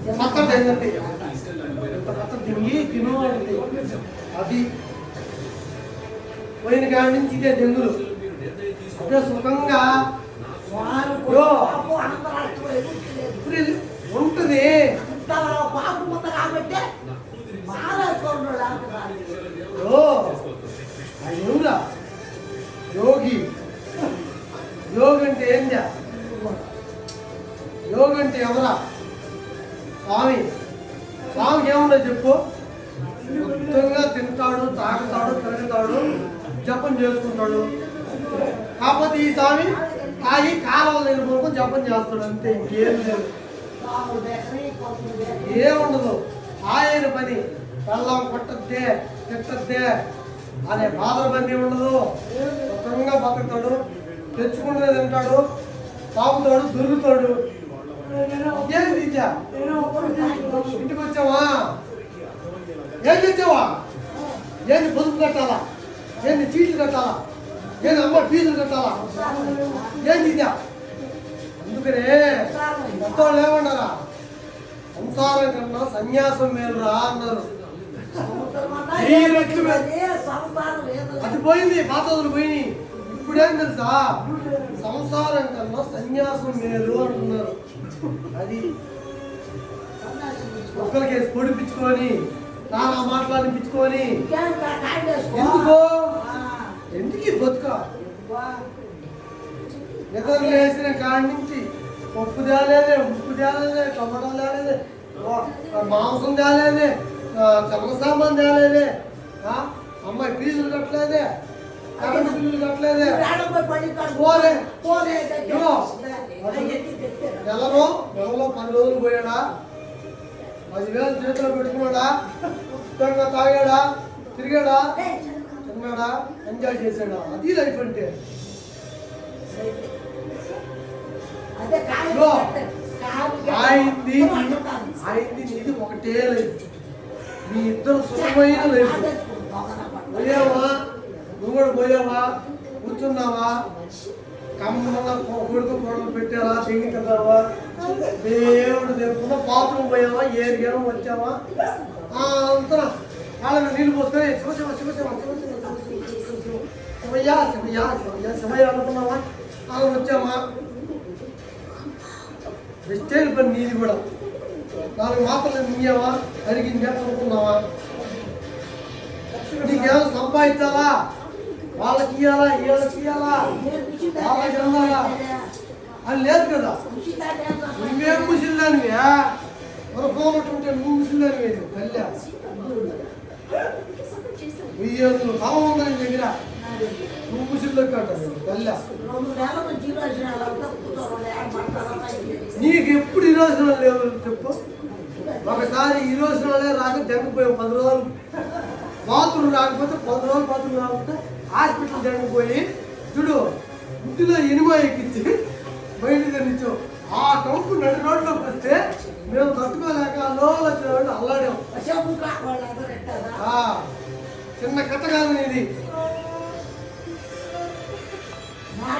పచ్చడి ఏంటంటే పచ్చడి తింగి తిను అది పోయిన కాడి నుంచి ఇదే దెంగులు అదే సుఖంగా ఉంటుంది ఎవరా యోగి యోగి అంటే ఏందా యోగి అంటే ఎవరా స్వామి స్వామికి ఏమన్నా చెప్పు మొత్తంగా తింటాడు తాగుతాడు తిరుగుతాడు జపం చేసుకుంటాడు కాకపోతే ఈ స్వామి తాగి కాలువలు నిలుపుకొని జపం చేస్తాడు అంతే ఇంకేం లేదు ఏముండదు ఆయన పని బెల్లం కొట్టద్దే తిట్టద్దే అనే బాధల పని ఉండదు మొత్తంగా బతుకుతాడు తెచ్చుకుంటే తింటాడు తాగుతాడు దొరుకుతాడు ఏం తెచ్చా ఇంటికి వచ్చావా ఏం తెచ్చావా ఏంది పొదుపు కట్టాలా ఏంది చీట్లు కట్టాలా ఏంది అమ్మ ఫీజులు కట్టాలా ఏంది ఇదా అందుకనే మొత్తం ఏమన్నారా సంసారం కన్నా సన్యాసం మేలురా అన్నారు అది పోయింది పాత రోజులు పోయినాయి ఇప్పుడేం తెలుసా సంసారం కన్నా సన్యాసం మేలు అంటున్నారు అది ఒక్కరికి పొడిపించుకొని నానా మాట్లాడిపించుకొని ఎందుకు బతుక నిద్ర లేచిన కాడి నుంచి పప్పు తేలేదే ఉప్పు తేలేదే టమాటా తేలేదే మాంసం తేలేదే చల్ల సామాన్ తేలేదే అమ్మాయి ఫీజులు కట్టలేదే కరెంటు బిల్లులు కట్టలేదే నెలలో 10 రోజులు పోయాడా 10,000 చేతిలో పెట్టుకున్నాడా ఉత్తరంగా తాగాడా తిరిగాడా తిన్నాడా ఎంజాయ్ చేశాడా అది లైఫ్ అంటే ఆయన్ని నీది ఒకటే లైఫ్ మీ ఇద్దరు సుఖమైన లైఫ్ పోయావా నువ్వు కూడా పోయావా కూర్చున్నావా కమ్మగా కొడుకు కొడలు పెట్టావా తింగి తిన్నావా దేవుడు తెప్పుకున్న బాత్రూమ్ పోయావా ఏరిగానో వచ్చావా అంతా వాళ్ళని నీళ్ళు పోసుకొని శివశివ శివశివ శివయ్య శివయ్య శివయ్య శివయ్య అనుకున్నావా అలా వచ్చామా వెస్టైల్ పని నీది కూడా 4 మాత్రలు మింగావా అడిగిందా అనుకున్నావా నీకేమో సంపాదించాలా వాళ్ళకి ఇవ్వాలా వీళ్ళకి ఇవ్వాలా వాళ్ళకి అందాలా అని లేదు కదా నువ్వేం ముసిల్దానివి మన ఫోన్ ఉంటుంటే నువ్వు ముసిల్దానివి తల్లి 1000 కాలం ఉందని దగ్గర నువ్వు ముసిల్లో కట్టాలి తల్లి నీకు ఎప్పుడు ఈరోజునాలు లేవు చెప్పు ఒకసారి ఈరోజునాలే రాక జంగిపోయావు 10 రోజులు బాత్రూమ్ రాకపోతే 10 రోజులు బాత్రూమ్ రాకపోతే హాస్పిటల్ జంగిపోయి చూడు ఇంటిలో ఇనుమ ఎక్కించి బయటకు తెచ్చావు ఆ కంపు నడి రోడ్లోకి వస్తే మేము తట్టుకోలేక లోపల అల్లాడాం చిన్న కథ కాదు ఇది